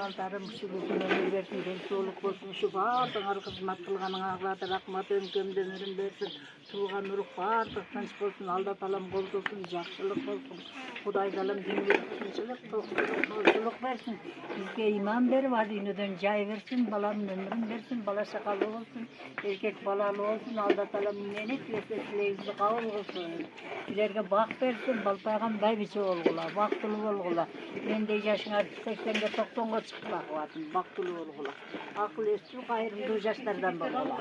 балдарым ушулукун өмүр берсин, денсаулык болсун, ушу баардыгыңар кызмат кылганыңарга рахмат, өңкөмдө өмүрүн берсин, туулган урук баардык тынч болсун, Алла таалам колдосун, жакшылык болсун, Кудай таалам дүйнөгө тынчылык, токтулук берсин, бизге иман берип, ар дүйнөдөн жай берсин, баланын өмүрүн берсин, бала шакалуу болсун, эркек балалуу болсун, Алла таалам эмнени тилесе тилегибизди кабыл кылсын. Силерге бак берсин, балпайган байбиче болгула, бактылуу болгула. Мендей жашыңар 80-ге 90-га чыкпак кылатын, бактылуу болгула. Акыл эстүү, кайрымдуу жаштардан болгула.